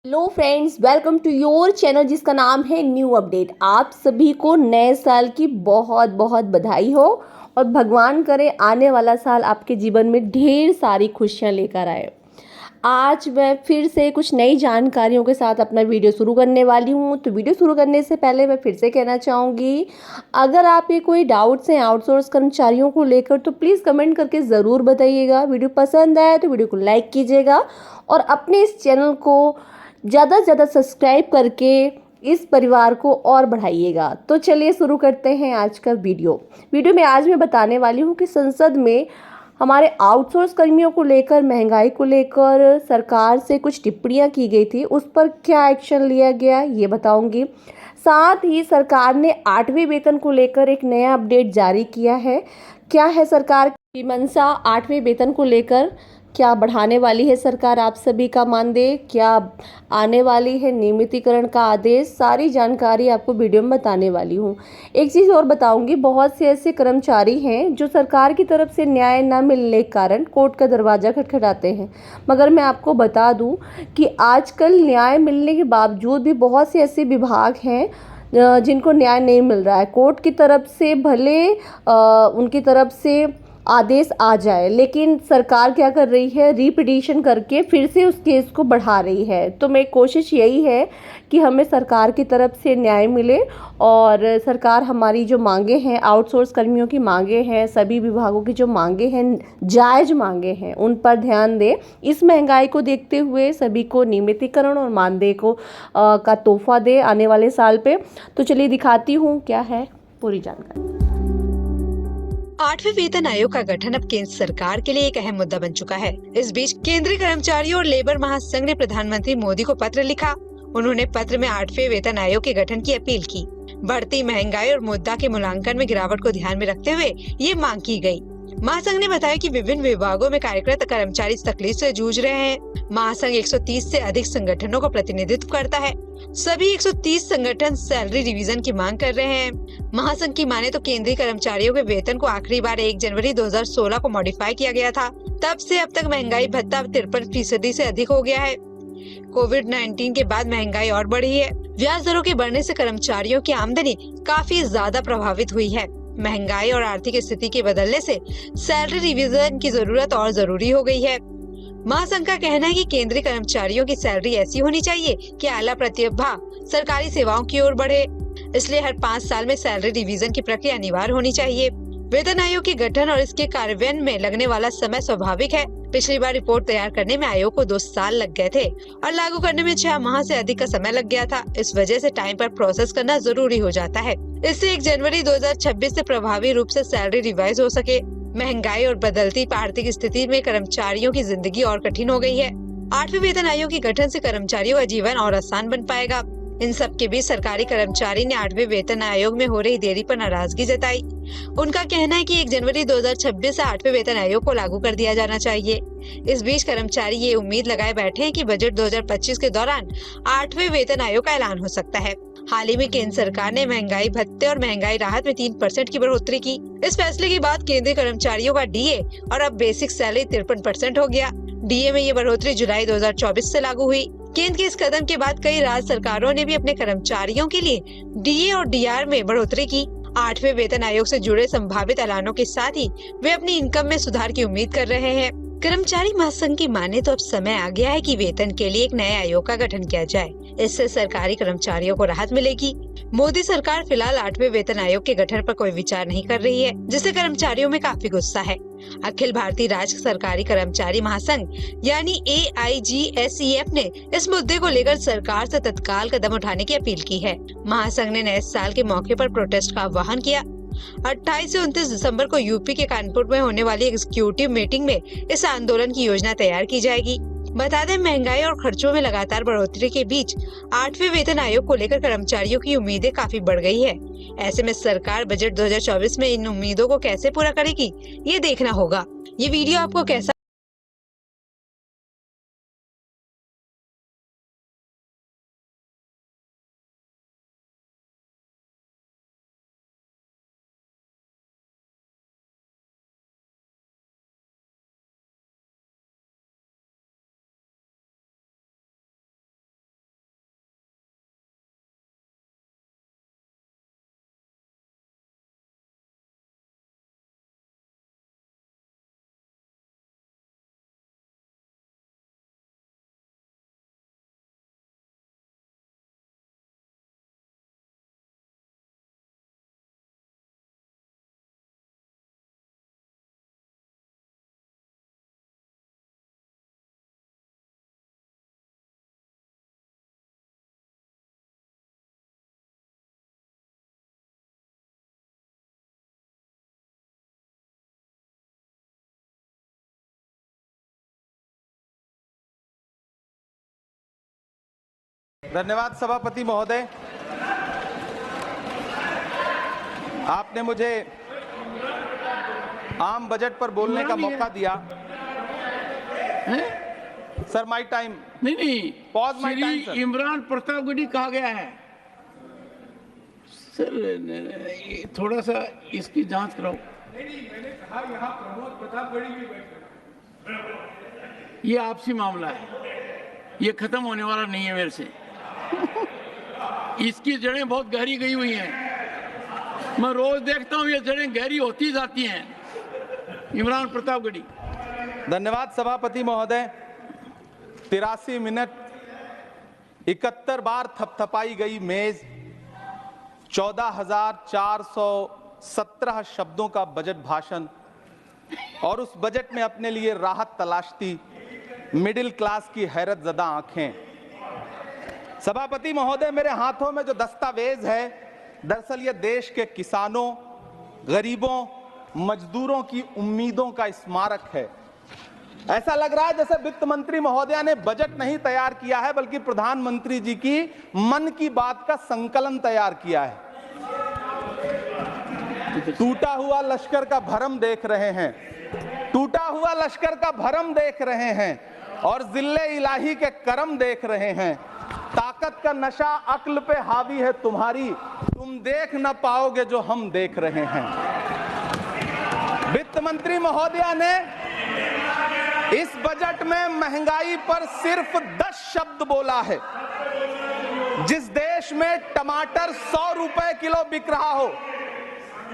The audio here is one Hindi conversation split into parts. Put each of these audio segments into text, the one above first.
Hello friends, welcome to your channel जिसका नाम है न्यू अपडेट। आप सभी को नए साल की बहुत बहुत बधाई हो और भगवान करे आने वाला साल आपके जीवन में ढेर सारी खुशियां लेकर आए। आज मैं फिर से कुछ नई जानकारियों के साथ अपना वीडियो शुरू करने वाली हूँ। तो वीडियो शुरू करने से पहले मैं फिर से कहना चाहूँगी, अगर आप ये कोई डाउट्स हैं आउटसोर्स कर्मचारियों को लेकर तो प्लीज़ कमेंट करके ज़रूर बताइएगा। वीडियो पसंद आए तो वीडियो को लाइक कीजिएगा और अपने इस चैनल को ज़्यादा से ज़्यादा सब्सक्राइब करके इस परिवार को और बढ़ाइएगा। तो चलिए शुरू करते हैं आज का वीडियो में आज मैं बताने वाली हूँ कि संसद में हमारे आउटसोर्स कर्मियों को लेकर, महंगाई को लेकर सरकार से कुछ टिप्पणियां की गई थी, उस पर क्या एक्शन लिया गया ये बताऊंगी। साथ ही सरकार ने 8वें वेतन को लेकर एक नया अपडेट जारी किया है। क्या है सरकार की मंशा 8वें वेतन को लेकर? क्या बढ़ाने वाली है सरकार आप सभी का मानदेय? क्या आने वाली है नियमितीकरण का आदेश? सारी जानकारी आपको वीडियो में बताने वाली हूँ। एक चीज़ और बताऊंगी, बहुत से ऐसे कर्मचारी हैं जो सरकार की तरफ से न्याय न मिलने के कारण कोर्ट का दरवाज़ा खटखटाते हैं, मगर मैं आपको बता दूं कि आजकल न्याय मिलने के बावजूद भी बहुत से ऐसे विभाग हैं जिनको न्याय नहीं मिल रहा है। कोर्ट की तरफ से भले उनकी तरफ से आदेश आ जाए, लेकिन सरकार क्या कर रही है, रीपिटिशन करके फिर से उस केस को बढ़ा रही है। तो मेरी कोशिश यही है कि हमें सरकार की तरफ से न्याय मिले और सरकार हमारी जो मांगे हैं, आउटसोर्स कर्मियों की मांगे हैं, सभी विभागों की जो मांगे हैं, जायज़ मांगे हैं, उन पर ध्यान दे। इस महंगाई को देखते हुए सभी को नियमितीकरण और मानदेय को का तोहफा दे आने वाले साल पे। तो चलिए दिखाती हूँ क्या है पूरी जानकारी। 8वें वेतन आयोग का गठन अब केंद्र सरकार के लिए एक अहम मुद्दा बन चुका है। इस बीच केंद्रीय कर्मचारियों और लेबर महासंघ ने प्रधानमंत्री मोदी को पत्र लिखा। उन्होंने पत्र में 8वें वेतन आयोग के गठन की अपील की। बढ़ती महंगाई और मुद्दा के मूल्यांकन में गिरावट को ध्यान में रखते हुए ये मांग की गई। महासंघ ने बताया कि विभिन्न विभागों में कार्यरत कर्मचारी इस तकलीफ से जूझ रहे हैं। महासंघ 130 से अधिक संगठनों को प्रतिनिधित्व करता है। सभी 130 संगठन सैलरी रिवीजन की मांग कर रहे हैं। महासंघ की माने तो केंद्रीय कर्मचारियों के वेतन को आखिरी बार 1 जनवरी 2016 को मॉडिफाई किया गया था। तब से अब तक महंगाई भत्ता 53% से अधिक हो गया है। कोविड-19 के बाद महंगाई और बढ़ी है। ब्याज दरों के बढ़ने से कर्मचारियों की आमदनी काफी ज्यादा प्रभावित हुई है। महंगाई और आर्थिक स्थिति के बदलने से सैलरी रिवीजन की जरूरत और जरूरी हो गई है। महासंघ का कहना है कि केंद्रीय कर्मचारियों की सैलरी ऐसी होनी चाहिए कि आला प्रतिभा सरकारी सेवाओं की ओर बढ़े। इसलिए हर 5 साल में सैलरी रिवीजन की प्रक्रिया अनिवार्य होनी चाहिए। वेतन आयोग के गठन और इसके कार्यान्वयन में लगने वाला समय स्वाभाविक है। पिछली बार रिपोर्ट तैयार करने में आयोग को 2 साल लग गए थे और लागू करने में 6 माह से अधिक का समय लग गया था। इस वजह से टाइम पर प्रोसेस करना जरूरी हो जाता है। इससे 1 जनवरी 2026 से प्रभावी रूप से सैलरी रिवाइज हो सके। महंगाई और बदलती आर्थिक स्थिति में कर्मचारियों की जिंदगी और कठिन हो गई है। 8वें वेतन आयोग के गठन से कर्मचारियों का जीवन और आसान बन पाएगा। इन सब के बीच सरकारी कर्मचारी ने 8वें वेतन आयोग में हो रही देरी पर नाराजगी जताई। उनका कहना है कि 1 जनवरी 2026 से 8वें वेतन आयोग को लागू कर दिया जाना चाहिए। इस बीच कर्मचारी ये उम्मीद लगाए बैठे हैं कि बजट 2025 के दौरान 8वें वेतन आयोग का ऐलान हो सकता है। हाल ही में केंद्र सरकार ने महंगाई भत्ते और महंगाई राहत में 3% की बढ़ोतरी की। इस फैसले के बाद केंद्रीय कर्मचारियों का डीए और अब बेसिक सैलरी 53% हो गया। डीए में ये बढ़ोतरी जुलाई 2024 से लागू हुई। केंद्र के इस कदम के बाद कई राज्य सरकारों ने भी अपने कर्मचारियों के लिए डीए और डीआर में बढ़ोतरी की। 8वें वेतन आयोग से जुड़े संभावित ऐलानों के साथ ही वे अपनी इनकम में सुधार की उम्मीद कर रहे हैं। कर्मचारी महासंघ की माने तो अब समय आ गया है कि वेतन के लिए एक नए आयोग का गठन किया जाए। इससे सरकारी कर्मचारियों को राहत मिलेगी। मोदी सरकार फिलहाल 8वें वेतन आयोग के गठन पर कोई विचार नहीं कर रही है, जिससे कर्मचारियों में काफी गुस्सा है। अखिल भारतीय राज्य सरकारी कर्मचारी महासंघ यानी AIGSEF ने इस मुद्दे को लेकर सरकार से तत्काल कदम उठाने की अपील की है। महासंघ ने नए साल के मौके पर प्रोटेस्ट का आह्वान किया। 28 से 29 दिसंबर को यूपी के कानपुर में होने वाली एग्जीक्यूटिव मीटिंग में इस आंदोलन की योजना तैयार की जाएगी। बता दें, महंगाई और खर्चों में लगातार बढ़ोतरी के बीच 8वें वेतन आयोग को लेकर कर्मचारियों की उम्मीदें काफी बढ़ गई है। ऐसे में सरकार बजट 2024 में इन उम्मीदों को कैसे पूरा करेगी, ये देखना होगा। ये वीडियो आपको कैसा धन्यवाद सभापति महोदय। आपने मुझे आम बजट पर बोलने का मौका दिया। Sir my time. नहीं, Pause my Shri time, sir. Imran Pratapgarhi कहा गया है। सर ये थोड़ा सा इसकी जांच कराओ। मैंने कहा यहाँ प्रमोद प्रतापगढ़ी भी बैठे। ये आपसी मामला है, ये खत्म होने वाला नहीं है मेरे से। इसकी जड़ें बहुत गहरी गई हुई हैं। मैं रोज देखता हूँ ये जड़ें गहरी होती जाती हैं। इमरान प्रतापगढ़ी। धन्यवाद सभापति महोदय। 83 मिनट 71 बार थपथपाई गई मेज, 14,417 शब्दों का बजट भाषण और उस बजट में अपने लिए राहत तलाशती मिडिल क्लास की हैरत ज़दा आंखें। सभापति महोदय, मेरे हाथों में जो दस्तावेज है दरअसल ये देश के किसानों, गरीबों, मजदूरों की उम्मीदों का स्मारक है। ऐसा लग रहा है जैसे वित्त मंत्री महोदया ने बजट नहीं तैयार किया है बल्कि प्रधानमंत्री जी की मन की बात का संकलन तैयार किया है। टूटा हुआ लश्कर का भरम देख रहे हैं, टूटा हुआ लश्कर का भरम देख रहे हैं और जिल्ले इलाही के करम देख रहे हैं। ताकत का नशा अक्ल पे हावी है तुम्हारी, तुम देख न पाओगे जो हम देख रहे हैं। वित्त मंत्री महोदया ने इस बजट में महंगाई पर सिर्फ 10 शब्द बोला है। जिस देश में टमाटर 100 रुपए किलो बिक रहा हो।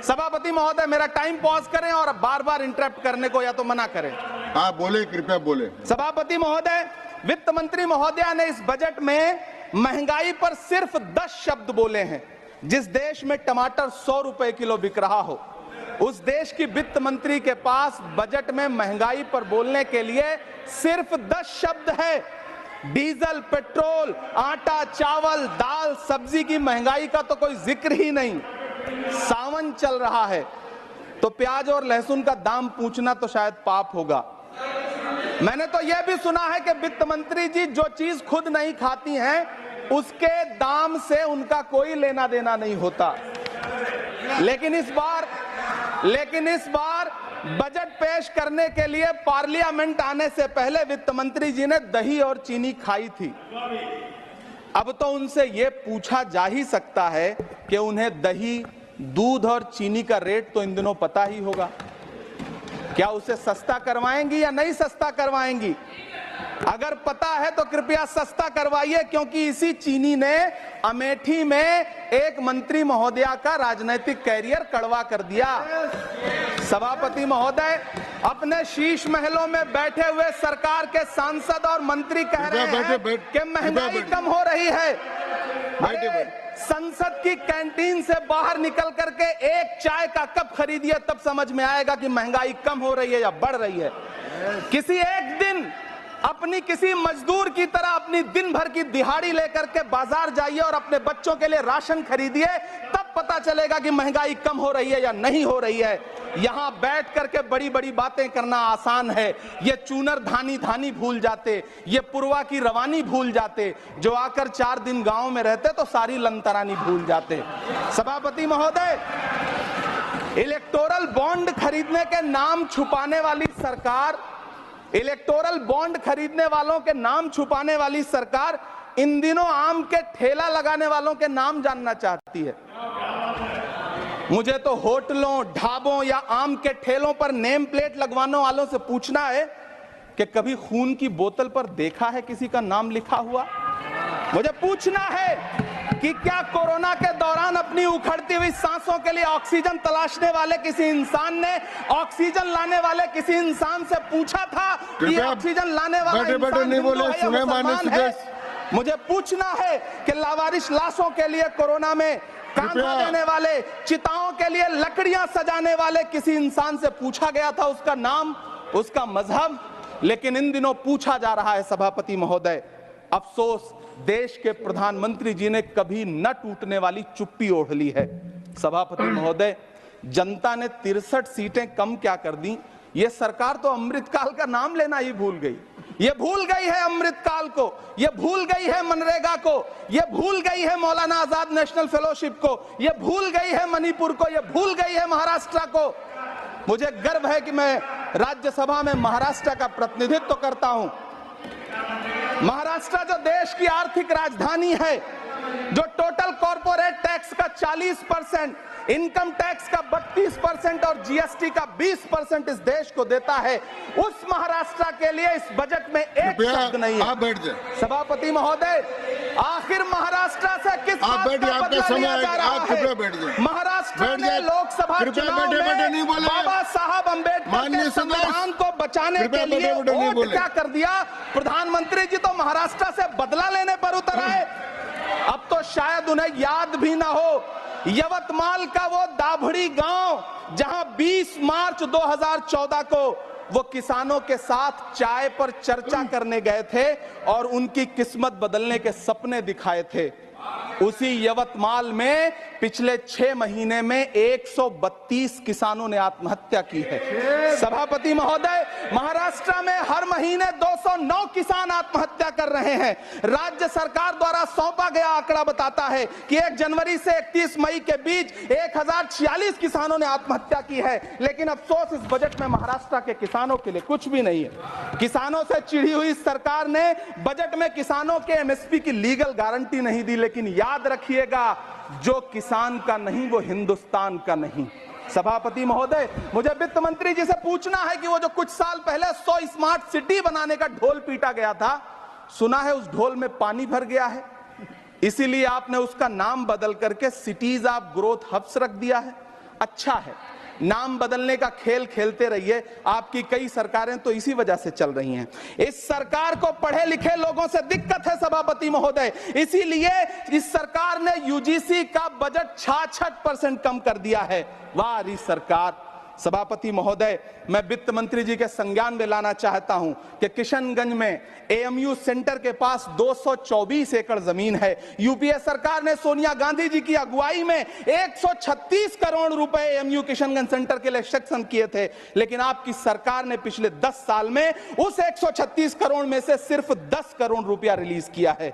सभापति महोदय, मेरा टाइम पॉज करें और बार बार इंटरप्ट करने को या तो मना करें। हाँ बोले, कृपया बोले। सभापति महोदय, वित्त मंत्री महोदया ने इस बजट में महंगाई पर सिर्फ 10 शब्द बोले हैं। जिस देश में टमाटर 100 रुपए किलो बिक रहा हो, उस देश की वित्त मंत्री के पास बजट में महंगाई पर बोलने के लिए सिर्फ 10 शब्द है। डीजल, पेट्रोल, आटा, चावल, दाल, सब्जी की महंगाई का तो कोई जिक्र ही नहीं। सावन चल रहा है तो प्याज और लहसुन का दाम पूछना तो शायद पाप होगा। मैंने तो यह भी सुना है कि वित्त मंत्री जी जो चीज खुद नहीं खाती हैं उसके दाम से उनका कोई लेना देना नहीं होता। लेकिन इस बार बजट पेश करने के लिए पार्लियामेंट आने से पहले वित्त मंत्री जी ने दही और चीनी खाई थी। अब तो उनसे यह पूछा जा ही सकता है कि उन्हें दही, दूध और चीनी का रेट तो इन दिनों पता ही होगा। क्या उसे सस्ता करवाएंगी या नहीं सस्ता करवाएंगी? अगर पता है तो कृपया सस्ता करवाइए, क्योंकि इसी चीनी ने अमेठी में एक मंत्री महोदया का राजनीतिक कैरियर कड़वा कर दिया। सभापति महोदय, अपने शीश महलों में बैठे हुए सरकार के सांसद और मंत्री कह रहे हैं कि महंगाई कम हो रही है। संसद की कैंटीन से बाहर निकल करके एक चाय का कप खरीदिए, तब समझ में आएगा कि महंगाई कम हो रही है या बढ़ रही है। किसी एक दिन अपनी किसी मजदूर की तरह अपनी दिन भर की दिहाड़ी लेकर के बाजार जाइए और अपने बच्चों के लिए राशन खरीदिए, तब पता चलेगा कि महंगाई कम हो रही है या नहीं हो रही है। यहां बैठ करके बड़ी बड़ी बातें करना आसान है। ये चूनर धानी धानी भूल जाते, ये पुरवा की रवानी भूल जाते, जो आकर 4 दिन गांव में रहते तो सारी लंतरानी भूल जाते। सभापति महोदय, इलेक्टोरल बॉन्ड खरीदने के नाम छुपाने वाली सरकार, इलेक्टोरल बॉन्ड खरीदने वालों के नाम छुपाने वाली सरकार इन दिनों आम के ठेला लगाने वालों के नाम जानना चाहती है। मुझे तो होटलों, ढाबों या आम के ठेलों पर नेम प्लेट लगवाने वालों से पूछना है कि कभी खून की बोतल पर देखा है किसी का नाम लिखा हुआ? मुझे पूछना है कि क्या कोरोना के दौरान अपनी उखड़ती हुई सांसों के लिए ऑक्सीजन तलाशने वाले किसी इंसान ने ऑक्सीजन लाने वाले किसी इंसान से पूछा था कि ऑक्सीजन लाने वाला इंसान हिंदू है या मुसलमान है? मुझे पूछना है कि लावारिश लाशों के लिए कोरोना में कांधा देने वाले, चिताओं के लिए लकड़ियां सजाने वाले किसी इंसान से पूछा गया था उसका नाम, उसका मजहब? लेकिन इन दिनों पूछा जा रहा है। सभापति महोदय, अफसोस देश के प्रधानमंत्री जी ने कभी न टूटने वाली चुप्पी ओढ़ ली है। सभापति महोदय, जनता ने 63 सीटें कम क्या कर दी, ये सरकार तो अमृतकाल का नाम लेना ही भूल गई। ये भूल गई है अमृतकाल को, ये भूल गई है मनरेगा को, ये भूल गई है मौलाना आजाद नेशनल फेलोशिप को, ये भूल गई है मणिपुर को, ये भूल गई है महाराष्ट्र को। मुझे गर्व है कि मैं राज्यसभा में महाराष्ट्र का प्रतिनिधित्व करता हूं। महाराष्ट्र जो देश की आर्थिक राजधानी है, जो टोटल कॉर्पोरेट टैक्स का 40%, इनकम टैक्स का 32% और जीएसटी का 20% इस देश को देता है, उस महाराष्ट्र के लिए इस बजट में एक शब्द नहीं है। आप बैठ जाए। सभापति महोदय, आखिर महाराष्ट्र से किस बात का बदला लिया जा रहा है? महाराष्ट्र में लोकसभा चुनाव में बाबा साहब अम्बेडकर के संविधान को बचाने के लिए वोट क्या कर दिया? प्रधानमंत्री जी तो महाराष्ट्र से बदला लेने पर उतर आए। अब तो शायद उन्हें याद भी ना हो यवतमाल का वो दाभड़ी गांव जहां 20 मार्च 2014 को वो किसानों के साथ चाय पर चर्चा करने गए थे और उनकी किस्मत बदलने के सपने दिखाए थे। उसी यवतमाल में पिछले 6 महीने में 132 किसानों ने आत्महत्या की है। सभापति महोदय, महाराष्ट्र में हर महीने 209 किसान आत्महत्या कर रहे हैं। राज्य सरकार द्वारा सौंपा गया आंकड़ा बताता है कि 1 जनवरी से 31 मई के बीच 1046 किसानों ने आत्महत्या की है। लेकिन अफसोस, इस बजट में महाराष्ट्र के किसानों के लिए कुछ भी नहीं है। किसानों से चिढ़ी हुई सरकार ने बजट में किसानों के एमएसपी की लीगल गारंटी नहीं दी। लेकिन याद रखिएगा, जो किसान का नहीं वो हिंदुस्तान का नहीं। सभापति महोदय, मुझे वित्त मंत्री जी से पूछना है कि वो जो कुछ साल पहले 100 स्मार्ट सिटी बनाने का ढोल पीटा गया था, सुना है उस ढोल में पानी भर गया है, इसीलिए आपने उसका नाम बदल करके सिटीज ऑफ ग्रोथ हब्स रख दिया है। अच्छा है, नाम बदलने का खेल खेलते रहिए। आपकी कई सरकारें तो इसी वजह से चल रही हैं। इस सरकार को पढ़े लिखे लोगों से दिक्कत है सभापति महोदय, इसीलिए इस सरकार ने यूजीसी का बजट 66% कम कर दिया है। वाह री सरकार। सभापति महोदय, मैं वित्त मंत्री जी के संज्ञान में लाना चाहता हूं कि किशनगंज में एएमयू सेंटर के पास 224 एकड़ जमीन है। यूपीए सरकार ने सोनिया गांधी जी की अगुवाई में 136 करोड़ रुपए एएमयू किशनगंज सेंटर के लिए सेक्शन किए थे। लेकिन आपकी सरकार ने पिछले 10 साल में उस 136 करोड़ में से सिर्फ 10 करोड़ रुपया रिलीज किया है।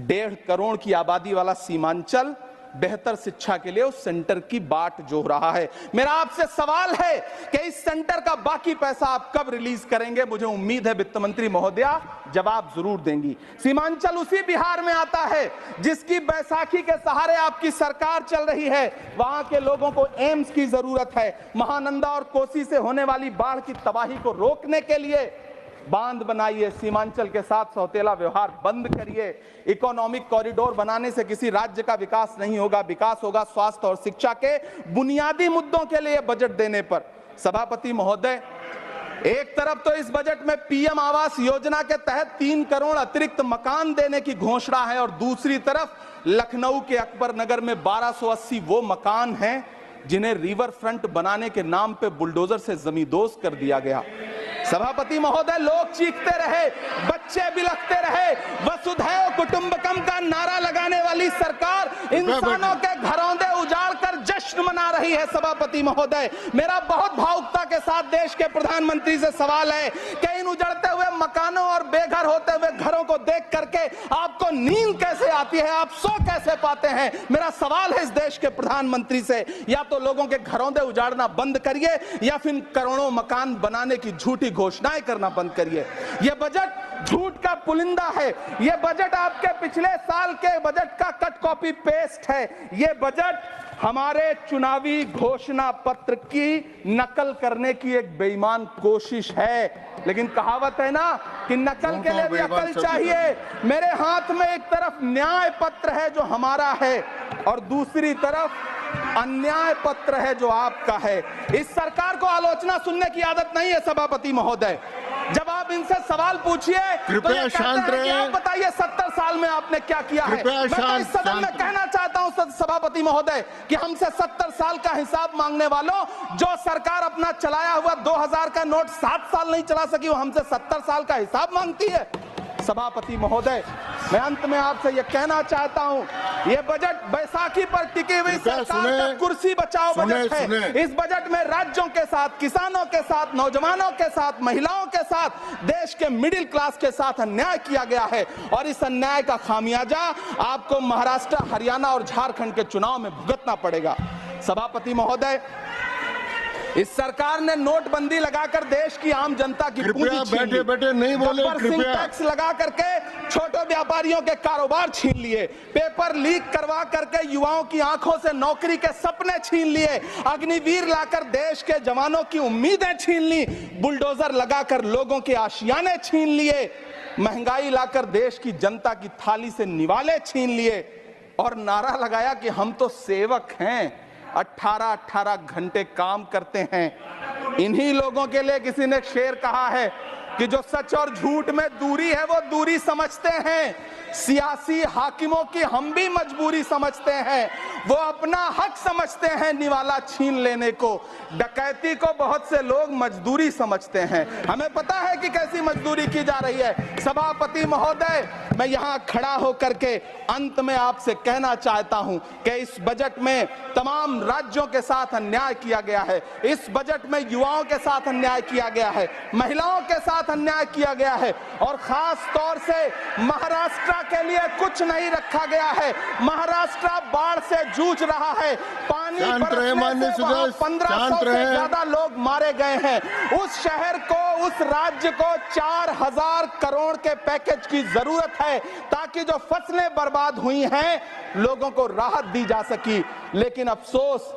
1.5 करोड़ की आबादी वाला सीमांचल बेहतर शिक्षा के लिए उस सेंटर की बाट जोह रहा है। मेरा आपसे सवाल है कि इस सेंटर का बाकी पैसा आप कब रिलीज करेंगे? मुझे उम्मीद है वित्त मंत्री महोदया जवाब जरूर देंगी। सीमांचल उसी बिहार में आता है जिसकी बैसाखी के सहारे आपकी सरकार चल रही है। वहां के लोगों को एम्स की जरूरत है। महानंदा और कोसी से होने वाली बाढ़ की तबाही को रोकने के लिए बांध बनाइए, सीमांचल के साथ सौतेला व्यवहार बंद करिए। इकोनॉमिक कॉरिडोर बनाने से किसी राज्य का विकास नहीं होगा, विकास होगा स्वास्थ्य और शिक्षा के बुनियादी मुद्दों के लिए बजट देने पर। सभापति महोदय, एक तरफ तो इस बजट में पीएम आवास योजना के तहत 3 करोड़ अतिरिक्त मकान देने की घोषणा है और दूसरी तरफ लखनऊ के अकबर नगर में 1280 वो मकान हैं जिन्हें रिवर फ्रंट बनाने के नाम पे बुलडोजर से जमींदोज कर दिया गया। सभापति महोदय, लोग चीखते रहे, बच्चे बिलखते रहे, वसुधैव कुटुंबकम का नारा लगाने वाली सरकार इंसानों के घरौंदे उजाड़ कर जश्न मना रही है। सभापति महोदय, मेरा बहुत भावुकता के साथ देश के प्रधानमंत्री से सवाल है कि इन उजड़ते हुए मकानों और बेघर होते हुए घरों को देख करके आपको नींद कैसे आती है, आप सो कैसे पाते हैं? मेरा सवाल है इस देश के प्रधानमंत्री से, या तो लोगों के घरौंदे उजाड़ना बंद करिए या फिर करोड़ों मकान बनाने की झूठी घोषणाएं करना बंद करिए। यह बजट झूठ का पुलिंदा है। यह बजट आपके पिछले साल के बजट का कट कॉपी पेस्ट है। यह बजट हमारे चुनावी घोषणा पत्र की नकल करने की एक बेईमान कोशिश है। लेकिन कहावत है ना कि नकल के लिए भी अकल चाहिए। मेरे हाथ में एक तरफ न्याय पत्र है जो हमारा है और दूसरी तरफ अन्याय पत्र है जो आपका है। इस सरकार को आलोचना सुनने की आदत नहीं है सभापति महोदय। जब आप इनसे सवाल पूछिए तो ये शांत रहिए। आप बताइए 70 साल में आपने क्या किया है। मैं तो इस सदन में कहना चाहता हूं सभापति महोदय कि हमसे 70 साल का हिसाब मांगने वालों, जो सरकार अपना चलाया हुआ 2000 का नोट 7 साल नहीं चला सकी, वो हमसे 70 साल का हिसाब मांगती है। सभापति महोदय, मैं अंत में आपसे यह कहना चाहता हूं ये बजट बैसाखी पर टिकी हुई कृपया सरकार सुने। का कुर्सी बचाओ सुने, बजट है। सुने। इस बजट में राज्यों के साथ, किसानों के साथ, नौजवानों के साथ, महिलाओं के साथ, देश के मिडिल क्लास के साथ अन्याय किया गया है और इस अन्याय का खामियाजा आपको महाराष्ट्र, हरियाणा और झारखंड के चुनाव में भुगतना पड़ेगा। सभापति महोदय, इस सरकार ने नोटबंदी लगाकर देश की आम जनता की कृपया पूंजी छीन ली। बैठे बैठे नहीं बोले, गब्बर सिंह कृपया। टैक्स लगा करके छोटे व्यापारियों के कारोबार छीन लिए, पेपर लीक करवा करके युवाओं की आंखों से नौकरी के सपने छीन लिए, अग्निवीर लाकर देश के जवानों की उम्मीदें छीन ली, बुलडोजर लगाकर लोगों के आशियाने छीन लिए, महंगाई लाकर देश की जनता की थाली से निवाले छीन लिए और नारा लगाया कि हम तो सेवक हैं, 18-18 घंटे काम करते हैं। इन्हीं लोगों के लिए किसी ने शेर कहा है कि जो सच और झूठ में दूरी है वो दूरी समझते हैं, सियासी हाकिमों की हम भी मजबूरी समझते हैं, वो अपना हक समझते हैं निवाला छीन लेने को, डकैती को बहुत से लोग मजदूरी समझते हैं। हमें पता है कि कैसी मजदूरी की जा रही है। सभापति महोदय, मैं यहाँ खड़ा होकर के अंत में आपसे कहना चाहता हूं कि इस बजट में तमाम राज्यों के साथ अन्याय किया गया है, इस बजट में युवाओं के साथ अन्याय किया गया है, महिलाओं के साथ अन्याय किया गया है और खास तौर से महाराष्ट्र के लिए कुछ नहीं रखा गया है। महाराष्ट्र बाढ़ से जूझ रहा है, पानी बरसने से वहां 1500 से ज्यादा लोग मारे गए हैं। उस शहर को, उस राज्य को 4000 करोड़ के पैकेज की जरूरत है ताकि जो फसलें बर्बाद हुई हैं लोगों को राहत दी जा सकी। लेकिन अफसोस,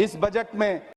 इस बजट में